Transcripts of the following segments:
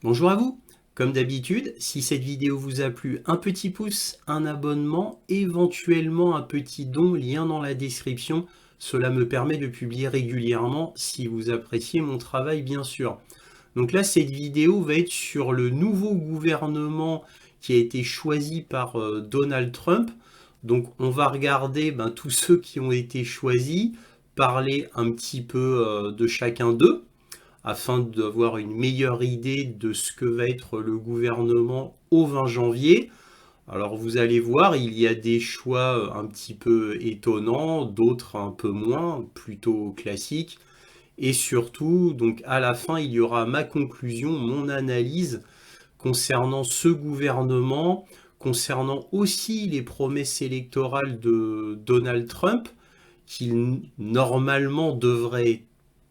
Bonjour à vous. Comme d'habitude, si cette vidéo vous a plu, un petit pouce, un abonnement, éventuellement un petit don, lien dans la description. Cela me permet de publier régulièrement si vous appréciez mon travail, bien sûr. Donc là, cette vidéo va être sur le nouveau gouvernement qui a été choisi par Donald Trump. Donc on va regarder tous ceux qui ont été choisis, parler un petit peu de chacun d'eux afin d'avoir une meilleure idée de ce que va être le gouvernement au 20 janvier. Alors vous allez voir, il y a des choix un petit peu étonnants, d'autres un peu moins, plutôt classiques. Et surtout, donc à la fin, il y aura ma conclusion, mon analyse concernant ce gouvernement, concernant aussi les promesses électorales de Donald Trump, qu'il normalement devrait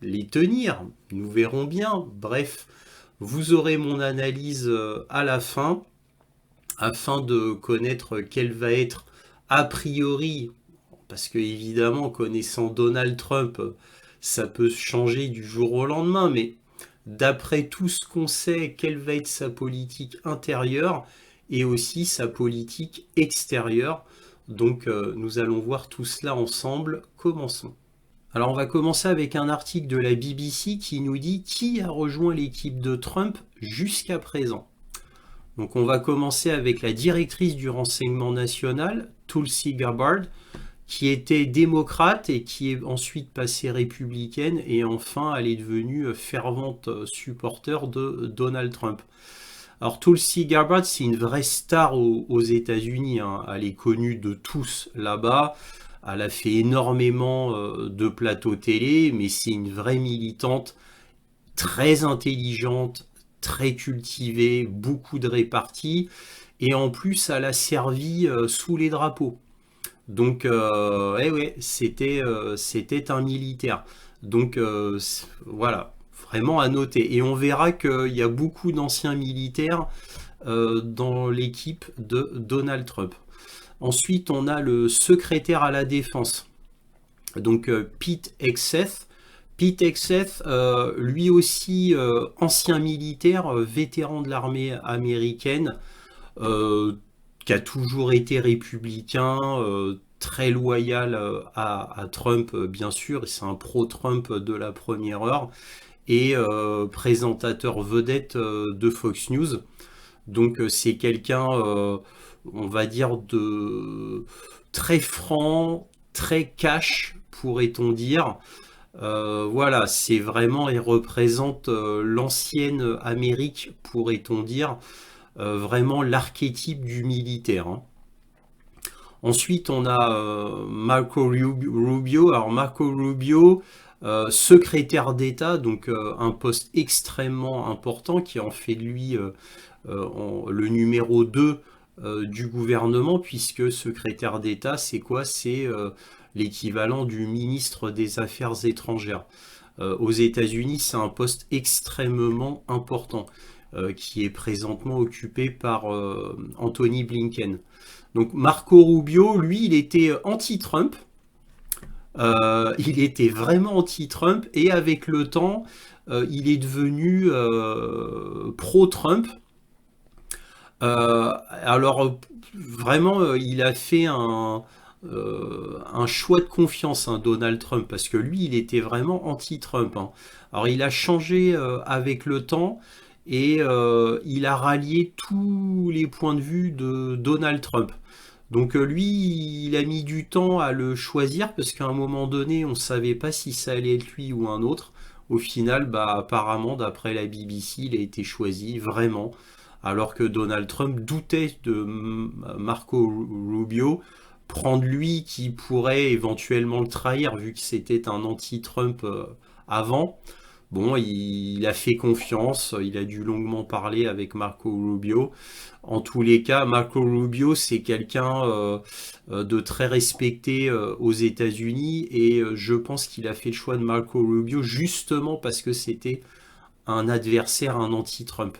les tenir. Nous verrons bien. Bref, vous aurez mon analyse à la fin, afin de connaître quelle va être a priori, parce que évidemment, connaissant Donald Trump, ça peut changer du jour au lendemain, mais d'après tout ce qu'on sait, quelle va être sa politique intérieure et aussi sa politique extérieure. Donc nous allons voir tout cela ensemble. Commençons. Alors on va commencer avec un article de la BBC qui nous dit qui a rejoint l'équipe de Trump jusqu'à présent. Donc on va commencer avec la directrice du renseignement national, Tulsi Gabbard, qui était démocrate et qui est ensuite passée républicaine et enfin elle est devenue fervente supporter de Donald Trump. Alors Tulsi Gabbard, c'est une vraie star aux États-Unis, hein. Elle est connue de tous là-bas. Elle a fait énormément de plateaux télé, mais c'est une vraie militante très intelligente, très cultivée, beaucoup de réparties. Et en plus, elle a servi sous les drapeaux. Donc, ouais, c'était un militaire. Donc, voilà, vraiment à noter. Et on verra qu'il y a beaucoup d'anciens militaires dans l'équipe de Donald Trump. Ensuite, on a le secrétaire à la défense, donc Pete Hegseth. Pete Hegseth, lui aussi ancien militaire, vétéran de l'armée américaine, euh, qui a toujours été républicain, très loyal à Trump, bien sûr, et c'est un pro-Trump de la première heure, et présentateur vedette de Fox News. Donc c'est quelqu'un, on va dire, de très franc, très cash, pourrait-on dire. Voilà, c'est vraiment, il représente l'ancienne Amérique, pourrait-on dire, vraiment l'archétype du militaire, hein. Ensuite, on a Marco Rubio. Alors Marco Rubio, secrétaire d'État, donc un poste extrêmement important qui en fait de lui le numéro 2 du gouvernement, puisque secrétaire d'État, c'est quoi? C'est l'équivalent du ministre des Affaires étrangères. Aux États-Unis, c'est un poste extrêmement important qui est présentement occupé par Anthony Blinken. Donc Marco Rubio, lui, il était anti-Trump. Il était vraiment anti-Trump et avec le temps, il est devenu pro-Trump. Alors vraiment, il a fait un choix de confiance, hein, Donald Trump, parce que lui, il était vraiment anti-Trump, hein. Alors il a changé avec le temps et il a rallié tous les points de vue de Donald Trump. Donc lui, il a mis du temps à le choisir parce qu'à un moment donné, on ne savait pas si ça allait être lui ou un autre. Au final, apparemment, d'après la BBC, il a été choisi vraiment, alors que Donald Trump doutait de Marco Rubio, prendre lui qui pourrait éventuellement le trahir vu que c'était un anti-Trump avant. Bon, il a fait confiance, il a dû longuement parler avec Marco Rubio. En tous les cas, Marco Rubio, c'est quelqu'un de très respecté aux États-Unis et je pense qu'il a fait le choix de Marco Rubio justement parce que c'était un adversaire, un anti-Trump.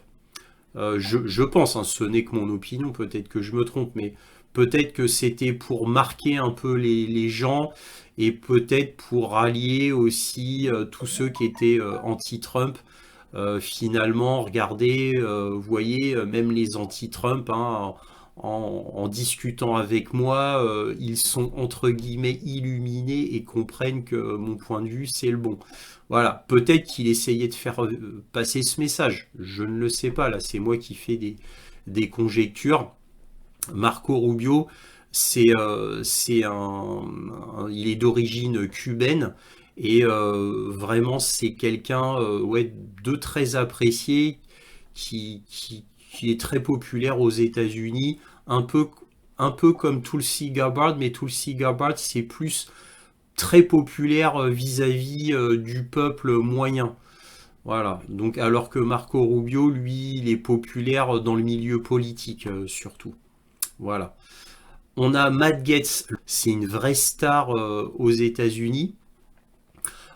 Je pense, hein, ce n'est que mon opinion, peut-être que je me trompe, mais peut-être que c'était pour marquer un peu les gens et peut-être pour rallier aussi tous ceux qui étaient anti-Trump Finalement, regardez, vous voyez, même les anti-Trump, hein, en discutant avec moi, ils sont entre guillemets illuminés et comprennent que mon point de vue, c'est le bon. Voilà, peut-être qu'il essayait de faire passer ce message. Je ne le sais pas, là, c'est moi qui fais des conjectures. Marco Rubio, il est d'origine cubaine et vraiment c'est quelqu'un ouais, de très apprécié qui est très populaire aux États-Unis, un peu, un peu comme Tulsi Gabbard, mais Tulsi Gabbard c'est plus très populaire vis-à-vis du peuple moyen. Voilà, donc alors que Marco Rubio, lui, il est populaire dans le milieu politique surtout. Voilà. On a Matt Gaetz, c'est une vraie star aux États-Unis.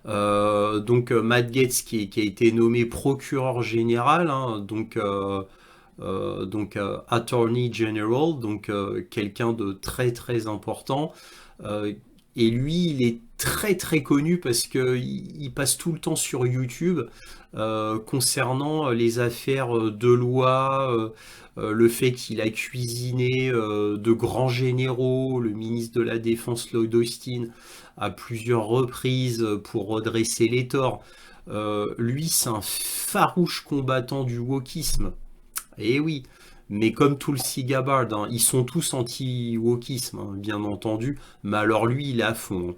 Matt Gaetz qui a été nommé procureur général, hein, Attorney General, quelqu'un de très très important. Euh, et lui, il est très très connu parce que il passe tout le temps sur YouTube concernant les affaires de loi, le fait qu'il a cuisiné de grands généraux, le ministre de la Défense Lloyd Austin, à plusieurs reprises pour redresser les torts. Lui, c'est un farouche combattant du wokisme. Eh oui, mais comme Tulsi Gabbard, hein, ils sont tous anti-wokisme, hein, bien entendu, mais alors lui, il est à fond, hein.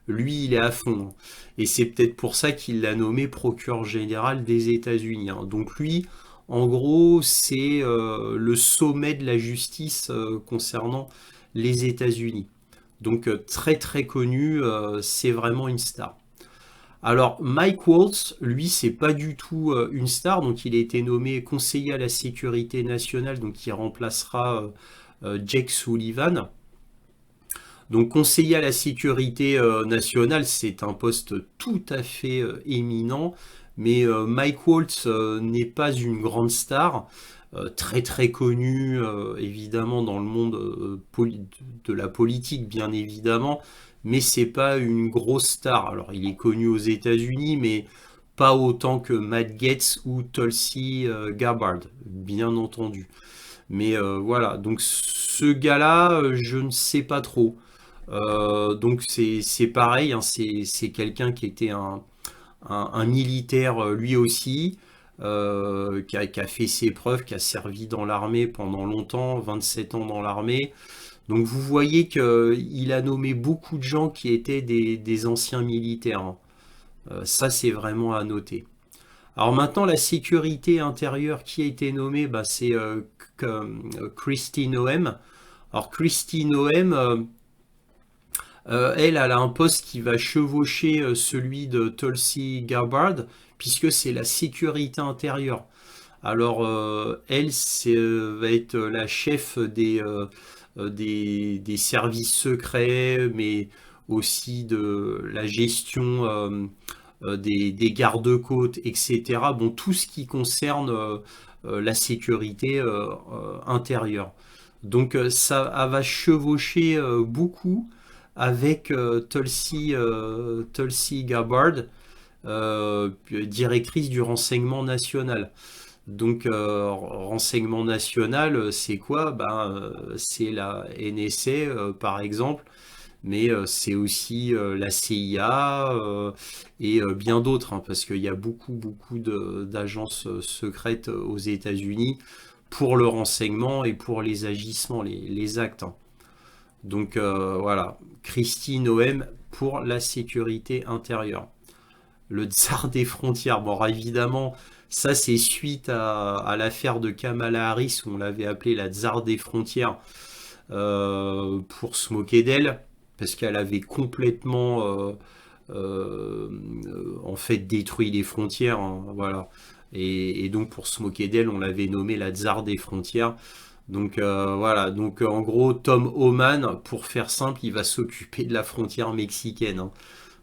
Lui, il est à fond, hein. Et c'est peut-être pour ça qu'il l'a nommé procureur général des États-Unis, hein. Donc lui, en gros, c'est le sommet de la justice concernant les États-Unis. Donc très très connu, c'est vraiment une star. Alors Mike Waltz, lui, c'est pas du tout une star, donc il a été nommé conseiller à la sécurité nationale, donc il remplacera Jake Sullivan. Donc conseiller à la sécurité nationale, c'est un poste tout à fait éminent, mais Mike Waltz n'est pas une grande star, très très connu évidemment dans le monde de la politique bien évidemment, mais c'est pas une grosse star. Alors il est connu aux États-Unis, mais pas autant que Matt Gaetz ou Tulsi Gabbard, bien entendu. Mais voilà, donc ce gars-là, je ne sais pas trop. Donc c'est pareil, hein, c'est quelqu'un qui était un militaire lui aussi, qui a fait ses preuves, qui a servi dans l'armée pendant longtemps, 27 ans dans l'armée. Donc vous voyez qu'il a nommé beaucoup de gens qui étaient des anciens militaires, hein. Ça c'est vraiment à noter. Alors maintenant la sécurité intérieure qui a été nommée, bah, c'est Kristi Noem. Alors Kristi Noem, elle a un poste qui va chevaucher celui de Tulsi Gabbard, puisque c'est la sécurité intérieure. Alors, elle, va être la chef des services secrets, mais aussi de la gestion des gardes-côtes, etc. Bon, tout ce qui concerne la sécurité intérieure. Donc, ça elle va chevaucher beaucoup avec Tulsi Gabbard, directrice du renseignement national. Donc, renseignement national, c'est quoi? C'est la NSA, par exemple, mais c'est aussi la CIA et bien d'autres, hein, parce qu'il y a beaucoup, beaucoup d'agences secrètes aux États-Unis pour le renseignement et pour les agissements, les actes, hein. Donc voilà, Kristi Noem pour la sécurité intérieure. Le tsar des frontières. Bon, alors, évidemment, ça c'est suite à l'affaire de Kamala Harris, où on l'avait appelée la tsar des frontières, pour se moquer d'elle, parce qu'elle avait complètement en fait détruit les frontières, hein, voilà. Et donc pour se moquer d'elle, on l'avait nommée la tsar des frontières. Donc voilà, donc en gros, Tom Homan, pour faire simple, il va s'occuper de la frontière mexicaine, hein.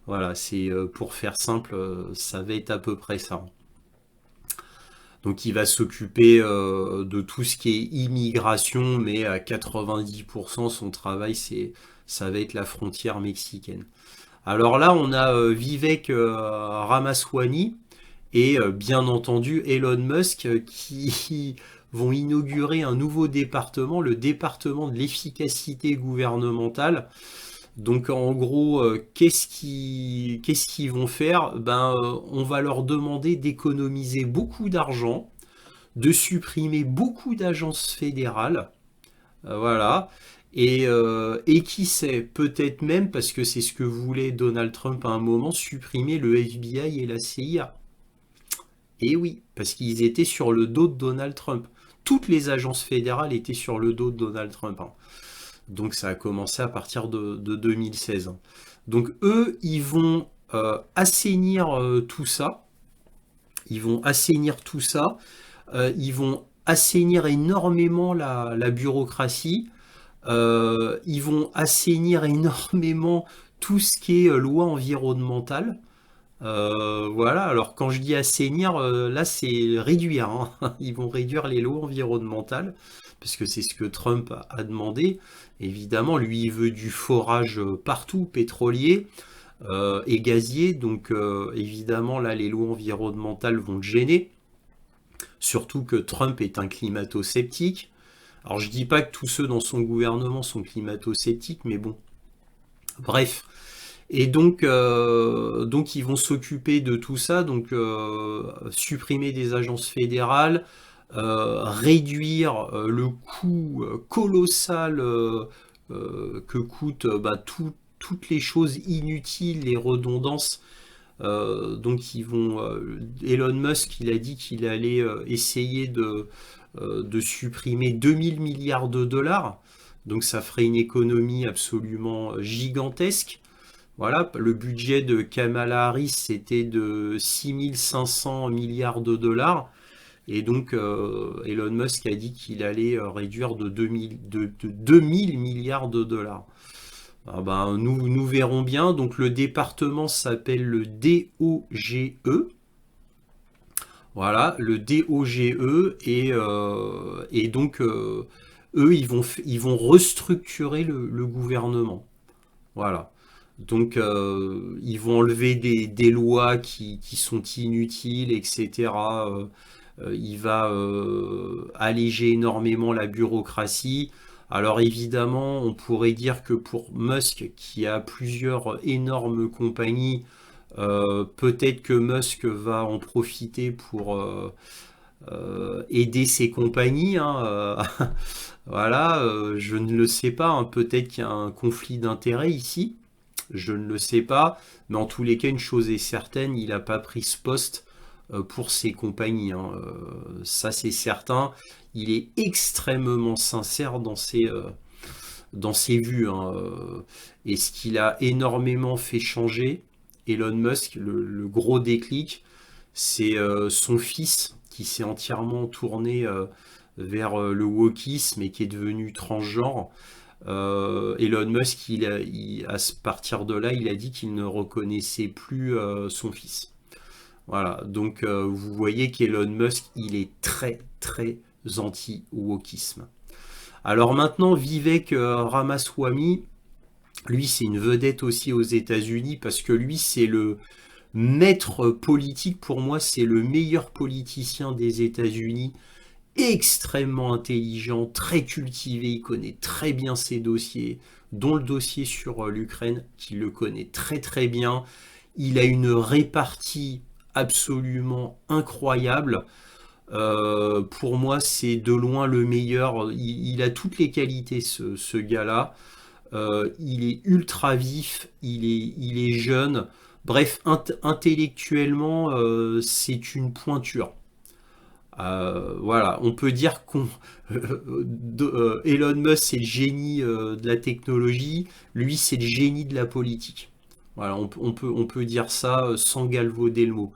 Voilà, c'est pour faire simple, ça va être à peu près ça. Donc il va s'occuper de tout ce qui est immigration, mais à 90% son travail, ça va être la frontière mexicaine. Alors là, on a Vivek Ramaswamy, et bien entendu Elon Musk qui vont inaugurer un nouveau département, le département de l'efficacité gouvernementale. Donc en gros, qu'est-ce qu'ils vont faire? On va leur demander d'économiser beaucoup d'argent, de supprimer beaucoup d'agences fédérales, voilà. Et qui sait, peut-être même, parce que c'est ce que voulait Donald Trump à un moment, supprimer le FBI et la CIA. Et oui, parce qu'ils étaient sur le dos de Donald Trump. Toutes les agences fédérales étaient sur le dos de Donald Trump, hein. Donc ça a commencé à partir de 2016, hein. Donc eux, ils vont assainir tout ça. Ils vont assainir tout ça. Ils vont assainir énormément la bureaucratie. Ils vont assainir énormément tout ce qui est loi environnementale. Voilà, alors quand je dis assainir, là c'est réduire, hein. Ils vont réduire les lois environnementales, parce que c'est ce que Trump a demandé. Évidemment, lui, il veut du forage partout, pétrolier et gazier, donc évidemment, là, les lois environnementales vont le gêner, surtout que Trump est un climato-sceptique. Alors je dis pas que tous ceux dans son gouvernement sont climato-sceptiques, mais bon, bref. Et donc ils vont s'occuper de tout ça, donc supprimer des agences fédérales, réduire le coût colossal que coûtent toutes les choses inutiles, les redondances. Donc Elon Musk, il a dit qu'il allait essayer de supprimer 2000 milliards de dollars. Donc ça ferait une économie absolument gigantesque. Voilà, le budget de Kamala Harris, c'était de 6500 milliards de dollars. Et donc, Elon Musk a dit qu'il allait réduire de 2000 milliards de dollars. Ah ben, nous verrons bien. Donc, le département s'appelle le DOGE. Voilà, le DOGE. Et donc, eux, ils vont restructurer le gouvernement. Voilà. Donc, ils vont enlever des lois qui sont inutiles, etc. Il va alléger énormément la bureaucratie. Alors évidemment, on pourrait dire que pour Musk, qui a plusieurs énormes compagnies, peut-être que Musk va en profiter pour aider ses compagnies, hein, voilà, je ne le sais pas, hein, peut-être qu'il y a un conflit d'intérêts ici. Je ne le sais pas, mais en tous les cas, une chose est certaine, il n'a pas pris ce poste pour ses compagnies, hein. Ça, c'est certain. Il est extrêmement sincère dans ses vues, hein. Et ce qu'il a énormément fait changer, Elon Musk, le gros déclic, c'est son fils qui s'est entièrement tourné vers le wokisme et qui est devenu transgenre. Elon Musk, à partir de là, il a dit qu'il ne reconnaissait plus son fils. Voilà, donc vous voyez qu'Elon Musk, il est très très anti-wokisme. Alors maintenant, Vivek Ramaswamy, lui c'est une vedette aussi aux États-Unis parce que lui c'est le maître politique, pour moi c'est le meilleur politicien des États-Unis, extrêmement intelligent, très cultivé, il connaît très bien ses dossiers, dont le dossier sur l'Ukraine, qu'il le connaît très très bien. Il a une répartie absolument incroyable. Pour moi, c'est de loin le meilleur. Il a toutes les qualités, ce gars-là. Il est ultra vif, il est jeune. Bref, intellectuellement, c'est une pointure. Voilà, on peut dire Elon Musk c'est le génie de la technologie, lui c'est le génie de la politique. Voilà, on peut dire ça sans galvauder le mot.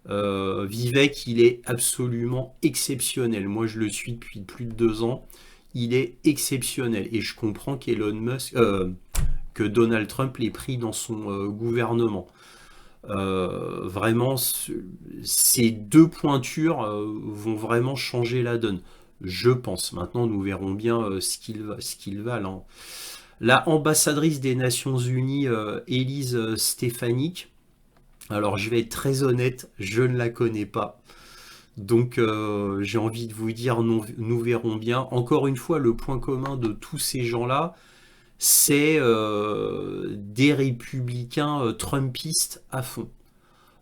Vivek, il est absolument exceptionnel. Moi, je le suis depuis plus de 2 ans. Il est exceptionnel et je comprends que Donald Trump l'ait pris dans son gouvernement. Vraiment, ces deux pointures vont vraiment changer la donne. Je pense. Maintenant, nous verrons bien ce qu'ils valent, hein. La ambassadrice des Nations Unies, Elise Stefanik, Alors je vais être très honnête, je ne la connais pas. Donc j'ai envie de vous dire, nous verrons bien. Encore une fois, le point commun de tous ces gens-là, c'est des républicains trumpistes à fond.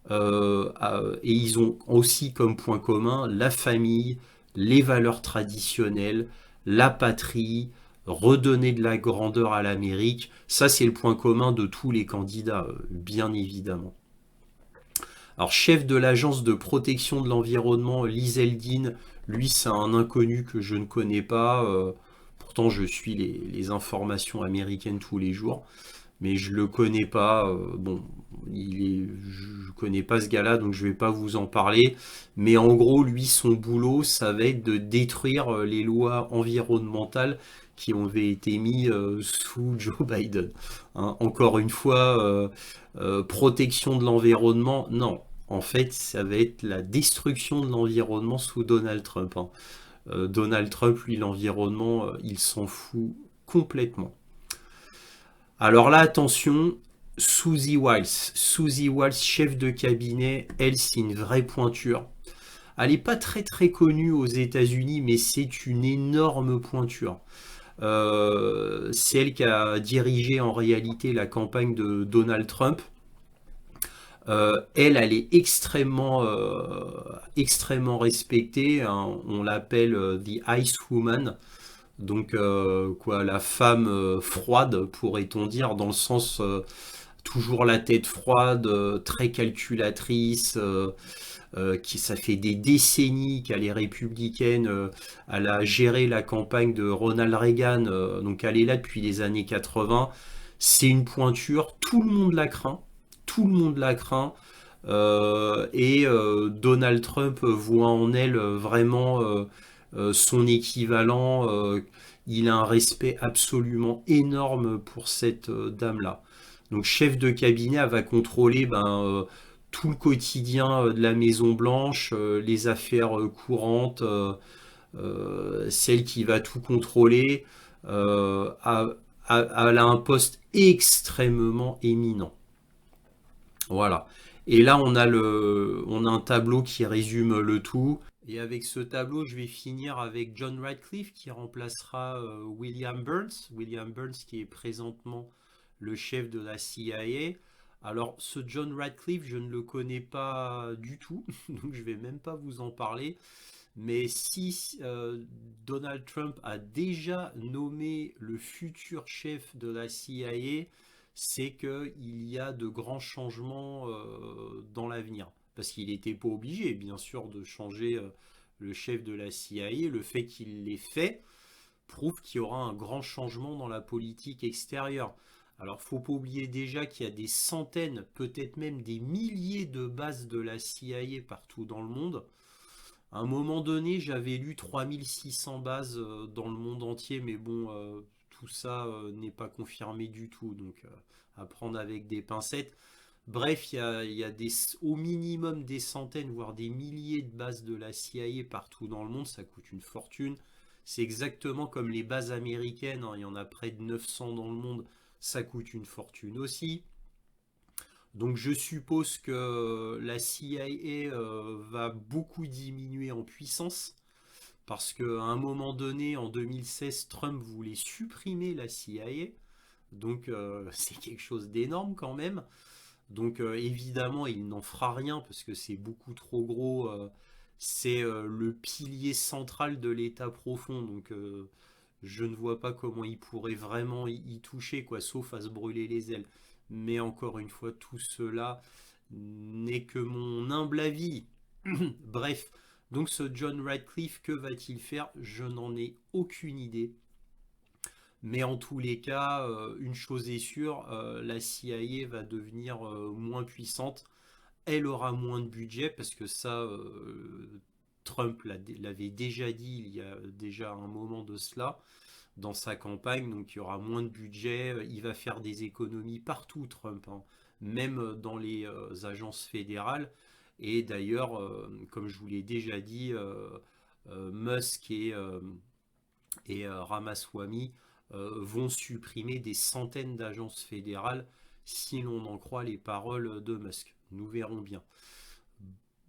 Et ils ont aussi comme point commun la famille, les valeurs traditionnelles, la patrie, redonner de la grandeur à l'Amérique. Ça, c'est le point commun de tous les candidats, bien évidemment. Alors, chef de l'agence de protection de l'environnement, Liz Eldin, lui, c'est un inconnu que je ne connais pas. Pourtant, je suis les informations américaines tous les jours, mais je le connais pas. Bon, je connais pas ce gars-là, donc je vais pas vous en parler. Mais en gros, lui, son boulot, ça va être de détruire les lois environnementales qui avaient été mises sous Joe Biden. Hein, encore une fois, protection de l'environnement, non. En fait, ça va être la destruction de l'environnement sous Donald Trump. Hein. Donald Trump, lui, l'environnement, il s'en fout complètement. Alors là, attention, Susie Wiles. Susie Wiles, chef de cabinet, elle, c'est une vraie pointure. Elle n'est pas très très connue aux États-Unis, mais c'est une énorme pointure. C'est elle qui a dirigé en réalité la campagne de Donald Trump. Elle est extrêmement respectée. Hein. On l'appelle The Ice Woman. Donc, quoi, la femme froide, pourrait-on dire, dans le sens toujours la tête froide, très calculatrice, ça fait des décennies qu'elle est républicaine, elle a géré la campagne de Ronald Reagan, donc elle est là depuis les années 80. C'est une pointure, tout le monde la craint, tout le monde la craint. Et Donald Trump voit en elle vraiment son équivalent. Il a un respect absolument énorme pour cette dame-là. Donc chef de cabinet, elle va contrôler tout le quotidien de la Maison Blanche, les affaires courantes, celle qui va tout contrôler. Elle a un poste extrêmement éminent. Voilà. Et là, on a un tableau qui résume le tout. Et avec ce tableau, je vais finir avec John Radcliffe qui remplacera William Burns. William Burns qui est présentement le chef de la CIA. Alors, ce John Radcliffe, je ne le connais pas du tout, donc je vais même pas vous en parler. Mais si Donald Trump a déjà nommé le futur chef de la CIA, c'est qu'il y a de grands changements dans l'avenir. Parce qu'il n'était pas obligé, bien sûr, de changer le chef de la CIA. Le fait qu'il l'ait fait prouve qu'il y aura un grand changement dans la politique extérieure. Alors, faut pas oublier déjà qu'il y a des centaines, peut-être même des milliers de bases de la CIA partout dans le monde. À un moment donné, j'avais lu 3600 bases dans le monde entier, mais bon, tout ça n'est pas confirmé du tout, donc à prendre avec des pincettes. Bref, il y a au minimum des centaines, voire des milliers de bases de la CIA partout dans le monde, ça coûte une fortune. C'est exactement comme les bases américaines, hein, il y en a près de 900 dans le monde, ça coûte une fortune aussi. Donc je suppose que la CIA va beaucoup diminuer en puissance parce qu'à un moment donné, en 2016, Trump voulait supprimer la CIA. Donc c'est quelque chose d'énorme quand même. Donc évidemment, il n'en fera rien parce que c'est beaucoup trop gros. C'est le pilier central de l'État profond. Donc je ne vois pas comment il pourrait vraiment y toucher, quoi, sauf à se brûler les ailes. Mais encore une fois, tout cela n'est que mon humble avis. Bref, donc ce John Radcliffe, que va-t-il faire? Je n'en ai aucune idée. Mais en tous les cas, une chose est sûre, la CIA va devenir moins puissante. Elle aura moins de budget parce que ça, Trump l'avait déjà dit il y a déjà un moment de cela dans sa campagne, donc il y aura moins de budget, il va faire des économies partout, Trump, hein, même dans les agences fédérales. Et d'ailleurs, comme je vous l'ai déjà dit, Musk et Ramaswamy vont supprimer des centaines d'agences fédérales si l'on en croit les paroles de Musk. nous verrons bien.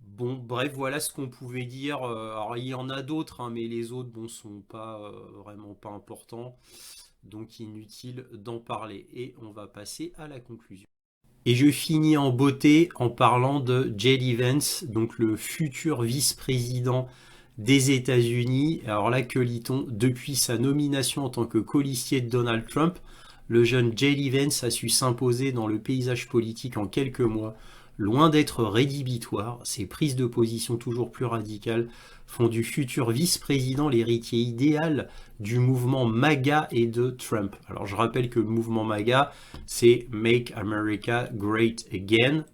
Bon, bref, voilà ce qu'on pouvait dire. Alors, il y en a d'autres, hein, mais les autres, bon, sont pas vraiment pas importants. Donc, inutile d'en parler. Et on va passer à la conclusion. Et je finis en beauté en parlant de J.D. Vance, donc le futur vice-président des États-Unis. Alors là, que lit-on? Depuis sa nomination en tant que colistier de Donald Trump, le jeune J.D. Vance a su s'imposer dans le paysage politique en quelques mois. Loin d'être rédhibitoire, ses prises de position toujours plus radicales font du futur vice-président l'héritier idéal du mouvement MAGA et de Trump. Alors je rappelle que le mouvement MAGA, c'est Make America Great Again,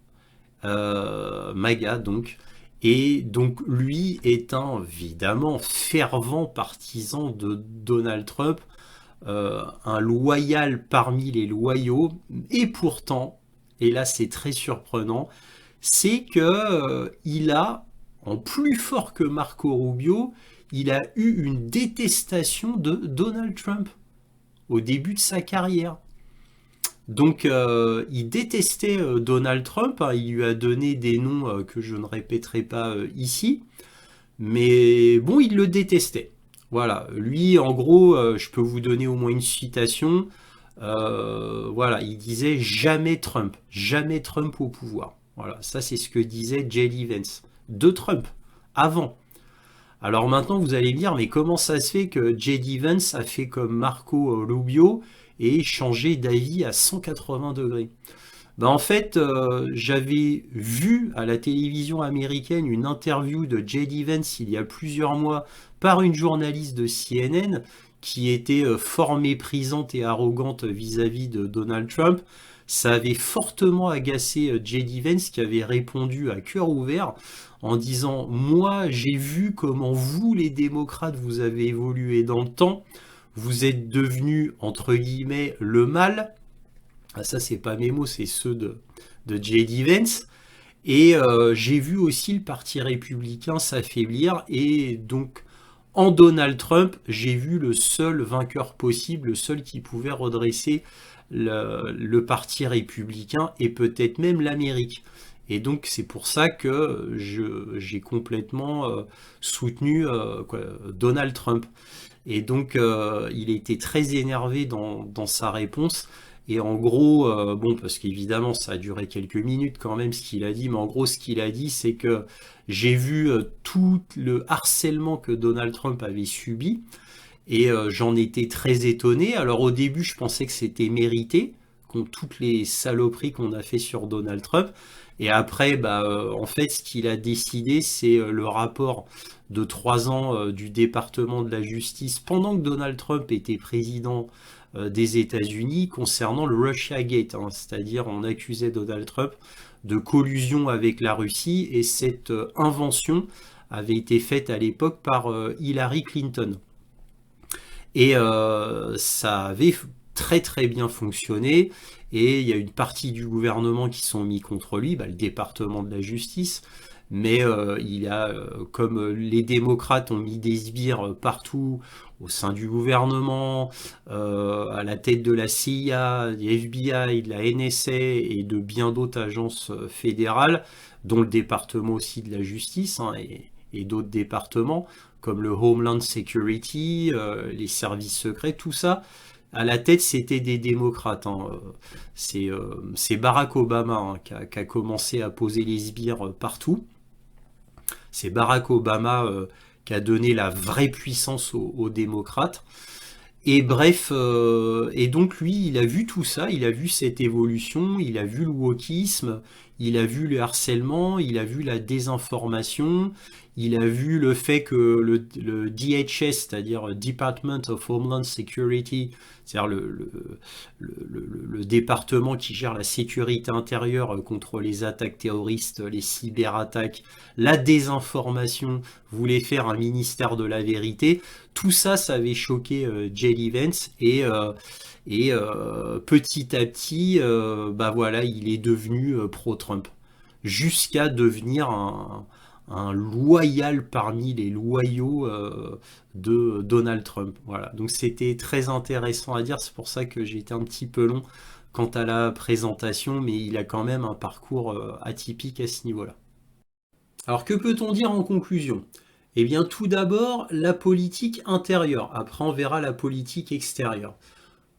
MAGA donc. Et donc lui est un évidemment fervent partisan de Donald Trump, un loyal parmi les loyaux, et pourtant, et là c'est très surprenant, c'est que il a, en plus fort que Marco Rubio, il a eu une détestation de Donald Trump au début de sa carrière. Donc il détestait Donald Trump, hein, il lui a donné des noms que je ne répéterai pas ici, mais bon, il le détestait. Voilà, lui, en gros, je peux vous donner au moins une citation. Voilà, il disait jamais Trump au pouvoir. Voilà, ça c'est ce que disait J.D. Vance de Trump avant. Alors maintenant, vous allez me dire, mais comment ça se fait que J.D. Vance a fait comme Marco Rubio et changé d'avis à 180 degrés? Ben en fait, j'avais vu à la télévision américaine une interview de J.D. Vance il y a plusieurs mois par une journaliste de CNN qui était fort méprisante et arrogante vis-à-vis de Donald Trump. Ça avait fortement agacé J.D. Vance qui avait répondu à cœur ouvert en disant: moi, j'ai vu comment vous, les démocrates, vous avez évolué dans le temps. Vous êtes devenus, entre guillemets, le mal. Ah, ça, c'est pas mes mots, c'est ceux de J.D. Vance. Et j'ai vu aussi le Parti républicain s'affaiblir. Et donc, en Donald Trump, j'ai vu le seul vainqueur possible, le seul qui pouvait redresser le Parti républicain et peut-être même l'Amérique. Et donc, c'est pour ça que j'ai complètement soutenu Donald Trump. Et donc, il a été très énervé dans sa réponse. Et en gros, bon, parce qu'évidemment, ça a duré quelques minutes quand même ce qu'il a dit, mais en gros, ce qu'il a dit, c'est que j'ai vu tout le harcèlement que Donald Trump avait subi, et j'en étais très étonné. Alors au début, je pensais que c'était mérité, contre toutes les saloperies qu'on a fait sur Donald Trump. Et après, bah, en fait, ce qu'il a décidé, c'est le rapport de 3 ans du département de la justice pendant que Donald Trump était président des États-Unis concernant le Russiagate, hein, c'est-à-dire on accusait Donald Trump de collusion avec la Russie et cette invention avait été faite à l'époque par Hillary Clinton. Et ça avait très très bien fonctionné et il y a une partie du gouvernement qui sont mis contre lui, bah, le département de la justice, mais il a, comme les démocrates ont mis des sbires partout au sein du gouvernement, à la tête de la CIA, du FBI, de la NSA et de bien d'autres agences fédérales, dont le département aussi de la justice, hein, et d'autres départements, comme le Homeland Security, les services secrets, tout ça. À la tête, c'était des démocrates, hein. C'est Barack Obama, hein, qui a commencé à poser les sbires partout. C'est Barack Obama qui a donné la vraie puissance aux démocrates. Et bref, et donc lui, il a vu tout ça, il a vu cette évolution, il a vu le wokisme, il a vu le harcèlement, il a vu la désinformation, il a vu le fait que le DHS, c'est-à-dire Department of Homeland Security, c'est-à-dire le département qui gère la sécurité intérieure contre les attaques terroristes, les cyberattaques, la désinformation, voulait faire un ministère de la vérité. Tout ça, ça avait choqué J.D. Vance et petit à petit, bah voilà, il est devenu pro-Trump jusqu'à devenir un loyal parmi les loyaux de Donald Trump. Voilà, donc c'était très intéressant à dire, c'est pour ça que j'ai été un petit peu long quant à la présentation, mais il a quand même un parcours atypique à ce niveau-là. Alors que peut-on dire en conclusion? Eh bien tout d'abord, la politique intérieure. Après, on verra la politique extérieure.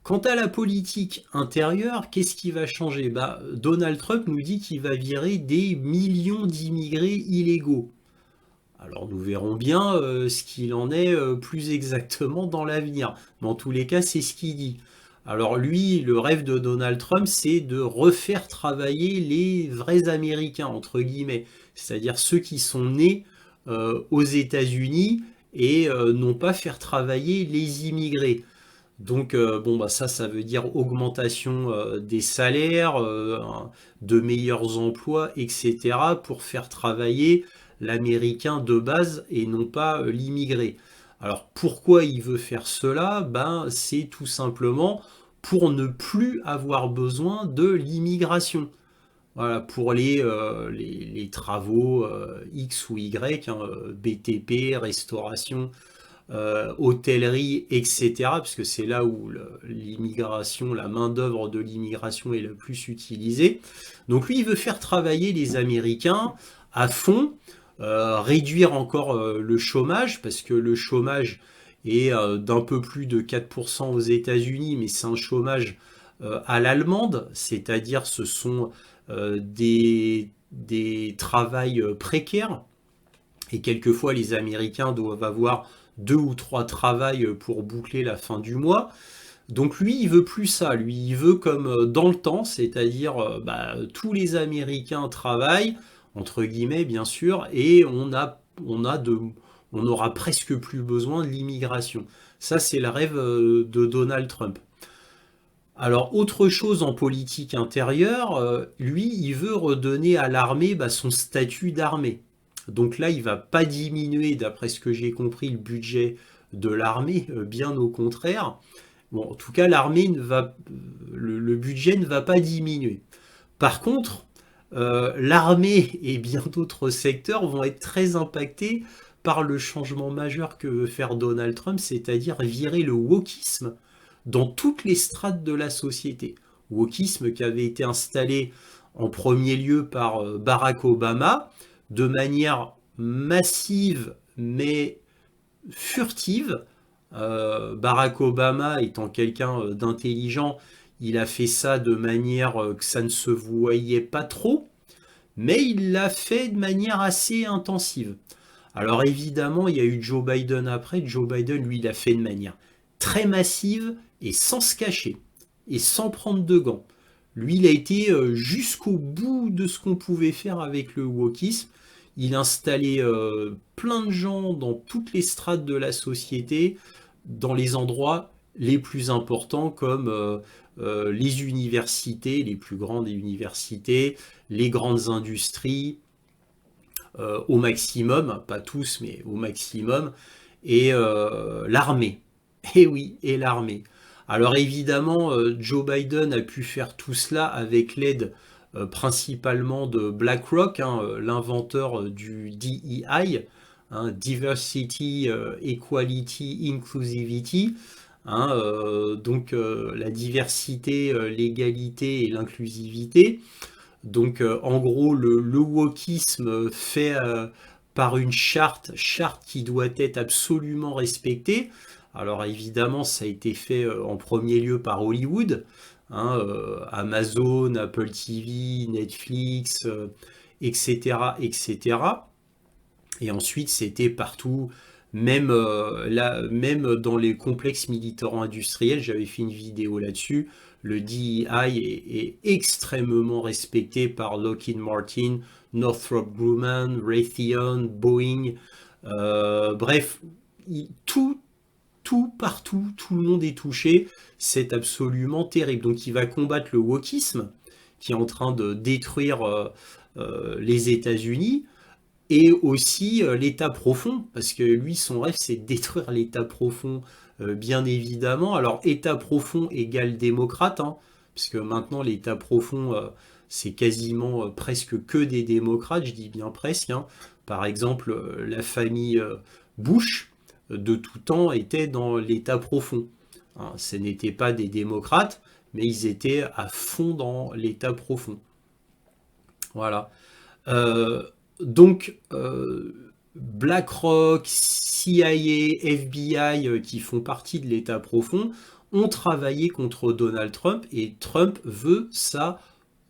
Quant à la politique intérieure, qu'est-ce qui va changer? Donald Trump nous dit qu'il va virer des millions d'immigrés illégaux. Alors nous verrons bien ce qu'il en est plus exactement dans l'avenir. Mais en tous les cas, c'est ce qu'il dit. Alors lui, le rêve de Donald Trump, c'est de refaire travailler les vrais Américains, entre guillemets. C'est-à-dire ceux qui sont nés aux États-Unis et non pas faire travailler les immigrés. Donc ça veut dire augmentation des salaires, de meilleurs emplois, etc. pour faire travailler l'américain de base et non pas l'immigré. Alors pourquoi il veut faire cela? C'est tout simplement pour ne plus avoir besoin de l'immigration. Voilà, pour les travaux X ou Y, hein, BTP, restauration, hôtellerie, etc. Parce que c'est là où l'immigration, la main-d'œuvre de l'immigration est la plus utilisée. Donc lui, il veut faire travailler les Américains à fond, réduire encore le chômage, parce que le chômage est d'un peu plus de 4% aux États-Unis, mais c'est un chômage à l'allemande, c'est-à-dire ce sont des travails précaires, et quelquefois les Américains doivent avoir 2 ou 3 travails pour boucler la fin du mois. Donc lui, il veut plus ça. Lui, il veut comme dans le temps, c'est-à-dire tous les Américains travaillent, entre guillemets bien sûr, et on aura presque plus besoin de l'immigration. Ça, c'est le rêve de Donald Trump. Alors, autre chose en politique intérieure, lui, il veut redonner à l'armée son statut d'armée. Donc là, il va pas diminuer, d'après ce que j'ai compris, le budget de l'armée, bien au contraire. Bon, en tout cas, le budget ne va pas diminuer. Par contre, l'armée et bien d'autres secteurs vont être très impactés par le changement majeur que veut faire Donald Trump, c'est-à-dire virer le wokisme dans toutes les strates de la société. Wokisme qui avait été installé en premier lieu par Barack Obama, de manière massive mais furtive. Barack Obama étant quelqu'un d'intelligent, il a fait ça de manière que ça ne se voyait pas trop, mais il l'a fait de manière assez intensive. Alors évidemment, il y a eu Joe Biden après. Joe Biden, lui, il a fait de manière très massive et sans se cacher et sans prendre de gants. Lui, il a été jusqu'au bout de ce qu'on pouvait faire avec le wokisme. Il installait plein de gens dans toutes les strates de la société, dans les endroits les plus importants comme les universités, les plus grandes universités, les grandes industries, au maximum, pas tous, mais au maximum, et l'armée. Et oui, et l'armée. Alors évidemment, Joe Biden a pu faire tout cela avec l'aide principalement de BlackRock, hein, l'inventeur du DEI, hein, Diversity, Equality, Inclusivity. Hein, la diversité, l'égalité et l'inclusivité. Donc en gros, le wokisme fait par une charte qui doit être absolument respectée. Alors évidemment, ça a été fait en premier lieu par Hollywood, hein, Amazon, Apple TV, Netflix, etc., etc. Et ensuite, c'était partout, même dans les complexes militaro-industriels, j'avais fait une vidéo là-dessus, le DEI est extrêmement respecté par Lockheed Martin, Northrop Grumman, Raytheon, Boeing, bref, tout, partout, tout le monde est touché, c'est absolument terrible. Donc il va combattre le wokisme, qui est en train de détruire les États-Unis, et aussi l'état profond, parce que lui, son rêve, c'est de détruire l'état profond, bien évidemment. Alors, état profond égale démocrate, hein, puisque maintenant, l'état profond, c'est quasiment presque que des démocrates, je dis bien presque. Hein. Par exemple, la famille Bush, de tout temps, était dans l'état profond. Hein, ce n'étaient pas des démocrates, mais ils étaient à fond dans l'état profond. Voilà. Euh, donc, BlackRock, CIA, FBI, qui font partie de l'état profond, ont travaillé contre Donald Trump et Trump veut sa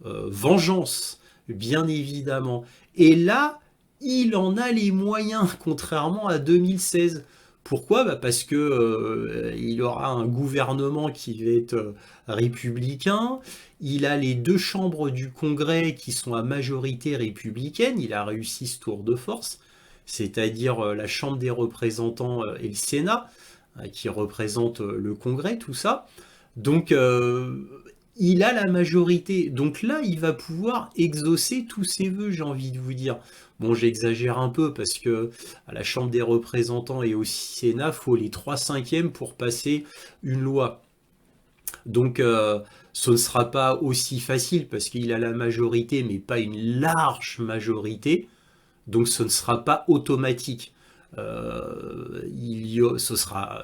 vengeance, bien évidemment. Et là, il en a les moyens, contrairement à 2016. Pourquoi? Bah parce que il aura un gouvernement qui va être républicain. Il a les deux chambres du Congrès qui sont à majorité républicaine. Il a réussi ce tour de force, c'est-à-dire la Chambre des représentants et le Sénat, qui représentent le Congrès, tout ça. Donc, il a la majorité. Donc là, il va pouvoir exaucer tous ses vœux, j'ai envie de vous dire. Bon, j'exagère un peu parce que à la Chambre des représentants et au Sénat, il faut les 3/5 pour passer une loi. Donc, ce ne sera pas aussi facile parce qu'il a la majorité, mais pas une large majorité. Donc, ce ne sera pas automatique. Ce sera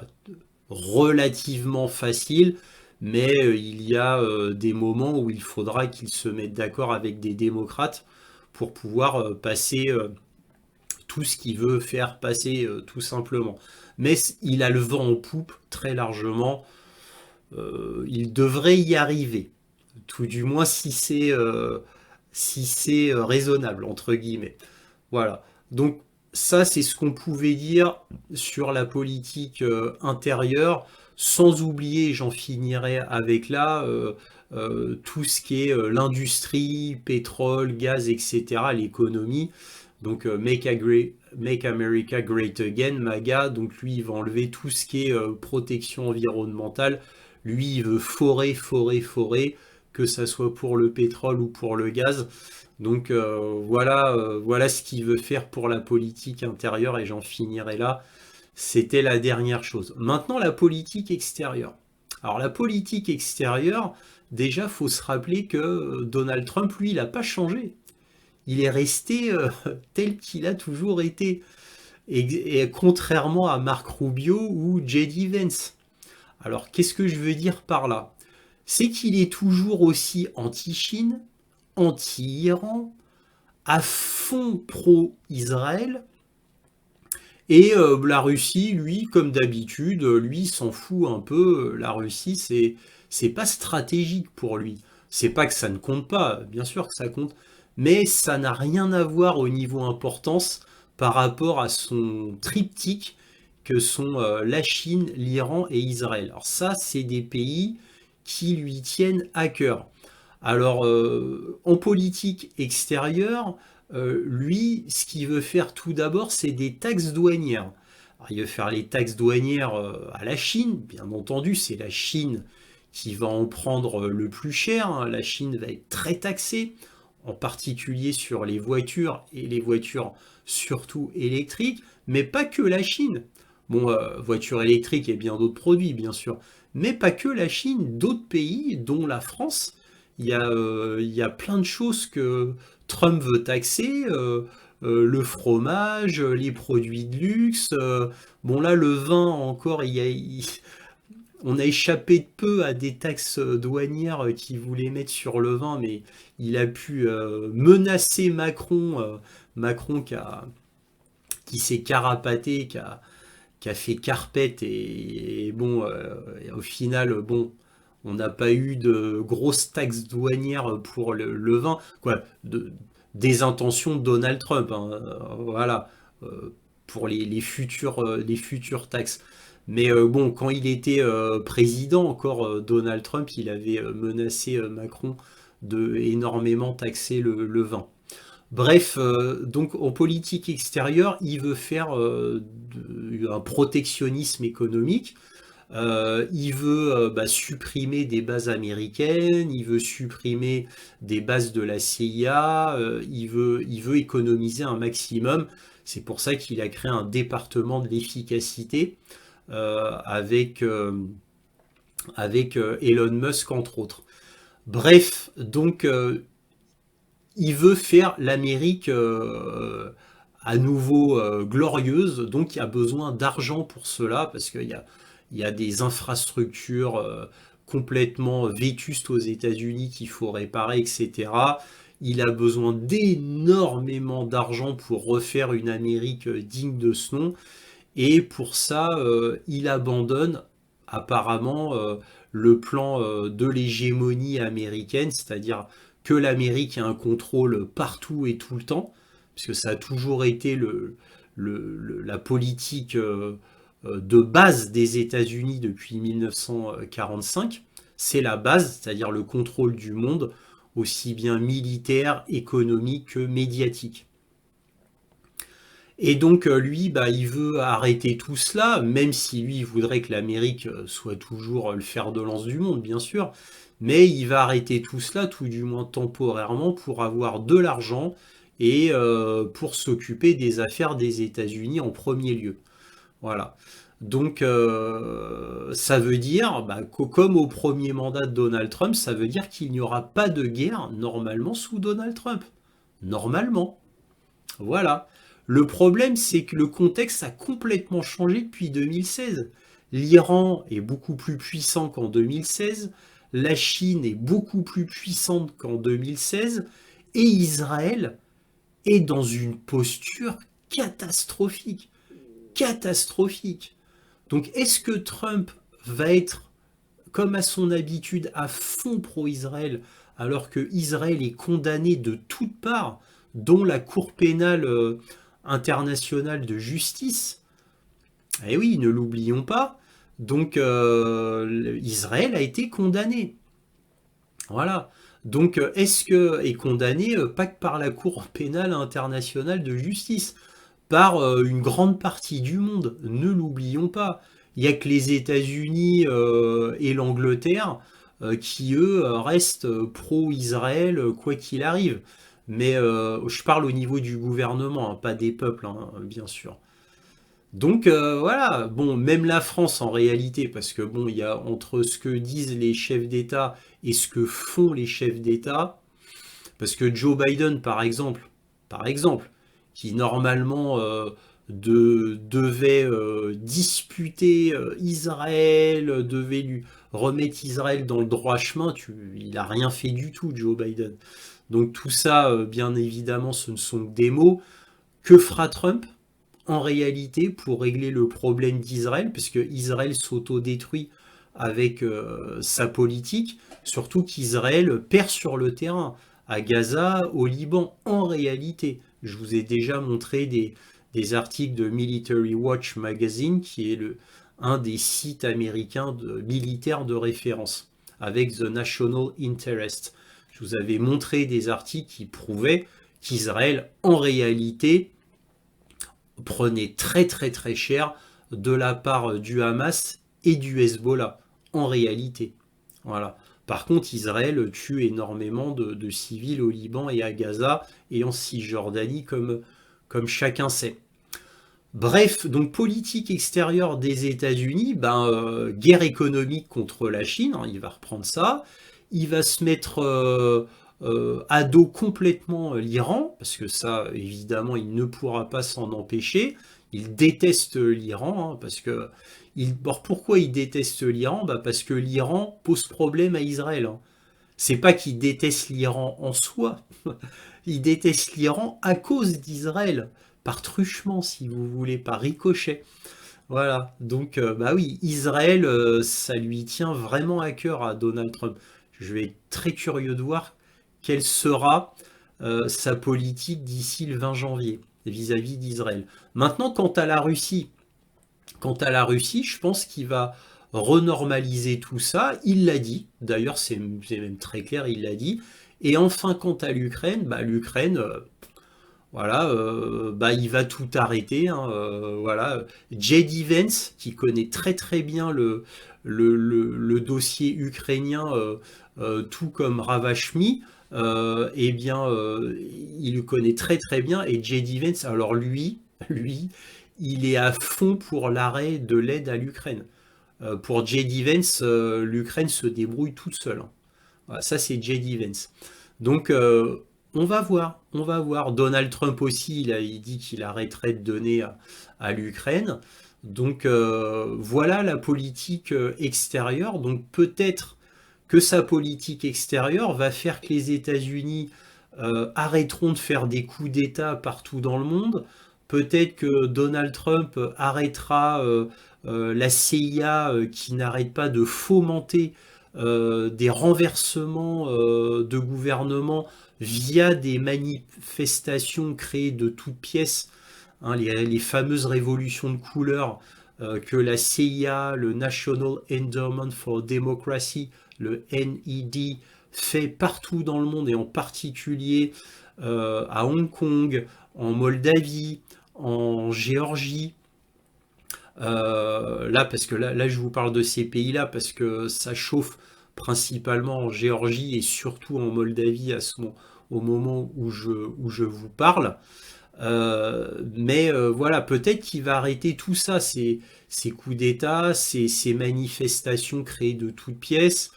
relativement facile, mais il y a des moments où il faudra qu'il se mette d'accord avec des démocrates pour pouvoir passer tout ce qu'il veut faire passer, tout simplement. Mais il a le vent en poupe très largement. Il devrait y arriver, tout du moins si c'est raisonnable, entre guillemets. Voilà. Donc ça, c'est ce qu'on pouvait dire sur la politique intérieure, sans oublier, j'en finirai avec là, tout ce qui est l'industrie, pétrole, gaz, etc., l'économie. Donc Make America Great Again, MAGA, donc lui, il va enlever tout ce qui est protection environnementale. Lui, il veut forer, forer, forer, que ça soit pour le pétrole ou pour le gaz. Donc voilà ce qu'il veut faire pour la politique intérieure et j'en finirai là. C'était la dernière chose. Maintenant, la politique extérieure. Alors la politique extérieure, déjà, faut se rappeler que Donald Trump, lui, il n'a pas changé. Il est resté tel qu'il a toujours été. Et contrairement à Mark Rubio ou J.D. Vance. Alors, qu'est-ce que je veux dire par là? C'est qu'il est toujours aussi anti-Chine, anti-Iran, à fond pro-Israël. Et la Russie, lui, comme d'habitude, lui, s'en fout un peu. La Russie, c'est pas stratégique pour lui. C'est pas que ça ne compte pas, bien sûr que ça compte, mais ça n'a rien à voir au niveau importance par rapport à son triptyque que sont la Chine, l'Iran et Israël. Alors ça, c'est des pays qui lui tiennent à cœur. Alors, en politique extérieure, lui, ce qu'il veut faire tout d'abord, c'est des taxes douanières. Alors, il veut faire les taxes douanières à la Chine, bien entendu, c'est la Chine qui va en prendre le plus cher, hein. La Chine va être très taxée, en particulier sur les voitures, et les voitures surtout électriques, mais pas que la Chine. Bon, voitures électriques et bien d'autres produits, bien sûr, mais pas que la Chine, d'autres pays, dont la France. Il y a plein de choses que Trump veut taxer, le fromage, les produits de luxe. Bon là, le vin encore, on a échappé de peu à des taxes douanières qu'il voulait mettre sur le vin, mais il a pu menacer Macron, Macron qui s'est carapaté, qui a fait carpette et bon, et au final, bon, on n'a pas eu de grosses taxes douanières pour le vin, quoi, des intentions de Donald Trump, hein, voilà, pour les futures taxes. Mais bon, quand il était président encore, Donald Trump, il avait menacé Macron de énormément taxer le vin. Bref, donc en politique extérieure, il veut faire un protectionnisme économique. Il veut supprimer des bases américaines, il veut supprimer des bases de la CIA, il veut économiser un maximum. C'est pour ça qu'il a créé un département de l'efficacité avec Elon Musk entre autres. Bref, donc il veut faire l'Amérique à nouveau glorieuse, donc il y a besoin d'argent pour cela, parce qu'il y a des infrastructures complètement vétuste aux États-Unis qu'il faut réparer, etc. Il a besoin d'énormément d'argent pour refaire une Amérique digne de ce nom. Et pour ça, il abandonne apparemment le plan de l'hégémonie américaine, c'est-à-dire que l'Amérique ait un contrôle partout et tout le temps, puisque ça a toujours été la politique de base des États-Unis depuis 1945. C'est la base, c'est-à-dire le contrôle du monde, aussi bien militaire, économique que médiatique. Et donc lui, il veut arrêter tout cela, même si lui il voudrait que l'Amérique soit toujours le fer de lance du monde, bien sûr, mais il va arrêter tout cela, tout du moins temporairement, pour avoir de l'argent et pour s'occuper des affaires des États-Unis en premier lieu. Voilà. Donc ça veut dire, comme au premier mandat de Donald Trump, ça veut dire qu'il n'y aura pas de guerre normalement sous Donald Trump. Normalement. Voilà. Le problème, c'est que le contexte a complètement changé depuis 2016. L'Iran est beaucoup plus puissant qu'en 2016, la Chine est beaucoup plus puissante qu'en 2016, et Israël est dans une posture catastrophique. Catastrophique. Donc est-ce que Trump va être, comme à son habitude, à fond pro-Israël, alors que Israël est condamné de toutes parts, dont la Cour pénale internationale de justice? Eh oui, ne l'oublions pas. Donc Israël a été condamné. Voilà. Donc est-ce que est condamné pas que par la Cour pénale internationale de justice, par une grande partie du monde, ne l'oublions pas. Il n'y a que les États-Unis et l'Angleterre qui, eux, restent pro-Israël quoi qu'il arrive. Mais je parle au niveau du gouvernement, hein, pas des peuples, hein, bien sûr. Donc voilà, bon, même la France en réalité, parce que bon, il y a entre ce que disent les chefs d'État et ce que font les chefs d'État, parce que Joe Biden, par exemple, qui normalement devait disputer Israël, devait lui remettre Israël dans le droit chemin, il n'a rien fait du tout, Joe Biden. Donc tout ça, bien évidemment, ce ne sont que des mots. Que fera Trump en réalité pour régler le problème d'Israël, puisque Israël s'autodétruit avec sa politique, surtout qu'Israël perd sur le terrain, à Gaza, au Liban, en réalité. Je vous ai déjà montré des articles de Military Watch Magazine, qui est un des sites américains militaires de référence, avec The National Interest. Je vous avais montré des articles qui prouvaient qu'Israël, en réalité, prenait très très très cher de la part du Hamas et du Hezbollah, en réalité. Voilà. Par contre, Israël tue énormément de civils au Liban et à Gaza et en Cisjordanie, comme chacun sait. Bref, donc politique extérieure des États-Unis, guerre économique contre la Chine, hein, il va reprendre ça. Il va se mettre à dos complètement l'Iran, parce que ça, évidemment, il ne pourra pas s'en empêcher. Il déteste l'Iran, hein, parce que... Alors pourquoi il déteste l'Iran? Parce que l'Iran pose problème à Israël. Hein. C'est pas qu'il déteste l'Iran en soi, il déteste l'Iran à cause d'Israël, par truchement, si vous voulez, par ricochet. Voilà, donc oui, Israël, ça lui tient vraiment à cœur à Donald Trump. Je vais être très curieux de voir quelle sera sa politique d'ici le 20 janvier vis-à-vis d'Israël. Maintenant, quant à la Russie, je pense qu'il va renormaliser tout ça. Il l'a dit, d'ailleurs c'est même très clair, il l'a dit. Et enfin, quant à l'Ukraine, l'Ukraine, voilà, il va tout arrêter. Hein, voilà. J.D. Vance, qui connaît très très bien le dossier ukrainien, tout comme Ravashmi, il le connaît très très bien. Et J.D. Vance, alors lui, il est à fond pour l'arrêt de l'aide à l'Ukraine. Pour J.D. Vance, l'Ukraine se débrouille toute seule. Hein. Voilà, ça, c'est J.D. Vance. Donc, on va voir. Donald Trump aussi, il dit qu'il arrêterait de donner à l'Ukraine. Donc, voilà la politique extérieure. Donc, peut-être que sa politique extérieure va faire que les États-Unis arrêteront de faire des coups d'État partout dans le monde. Peut-être que Donald Trump arrêtera la CIA qui n'arrête pas de fomenter des renversements de gouvernement via des manifestations créées de toutes pièces, hein, les fameuses révolutions de couleur que la CIA, le National Endowment for Democracy, le NED, fait partout dans le monde et en particulier à Hong Kong, en Moldavie, en Géorgie. Là, parce que là, je vous parle de ces pays-là parce que ça chauffe principalement en Géorgie et surtout en Moldavie au moment où je vous parle. Mais voilà, peut-être qu'il va arrêter tout ça, ces coups d'État, ces manifestations créées de toutes pièces,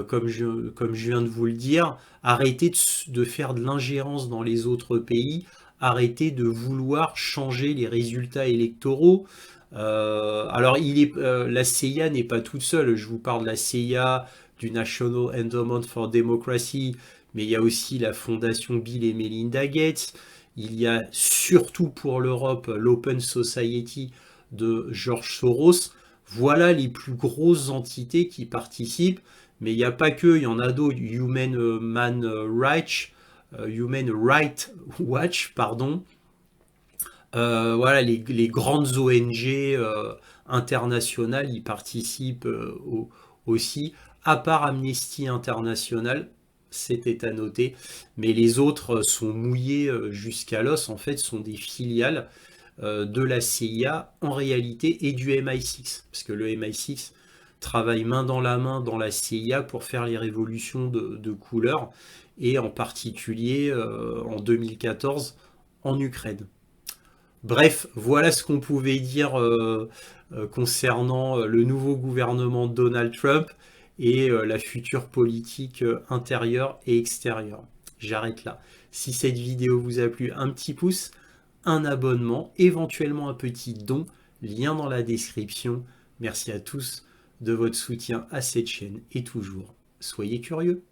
comme je viens de vous le dire, arrêter de faire de l'ingérence dans les autres pays, arrêter de vouloir changer les résultats électoraux. Alors, la CIA n'est pas toute seule, je vous parle de la CIA, du National Endowment for Democracy, mais il y a aussi la fondation Bill et Melinda Gates. Il y a surtout pour l'Europe l'Open Society de George Soros. Voilà les plus grosses entités qui participent, mais il n'y a pas que, il y en a d'autres. Human Rights Watch, pardon. Voilà, les grandes ONG internationales y participent aussi, à part Amnesty International, c'était à noter, mais les autres sont mouillés jusqu'à l'os, en fait, sont des filiales de la CIA en réalité et du MI6, parce que le MI6 travaille main dans la main dans la CIA pour faire les révolutions de couleur, et en particulier en 2014 en Ukraine. Bref, voilà ce qu'on pouvait dire concernant le nouveau gouvernement de Donald Trump et la future politique intérieure et extérieure. J'arrête là. Si cette vidéo vous a plu, un petit pouce, un abonnement, éventuellement un petit don, lien dans la description. Merci à tous de votre soutien à cette chaîne et toujours, soyez curieux.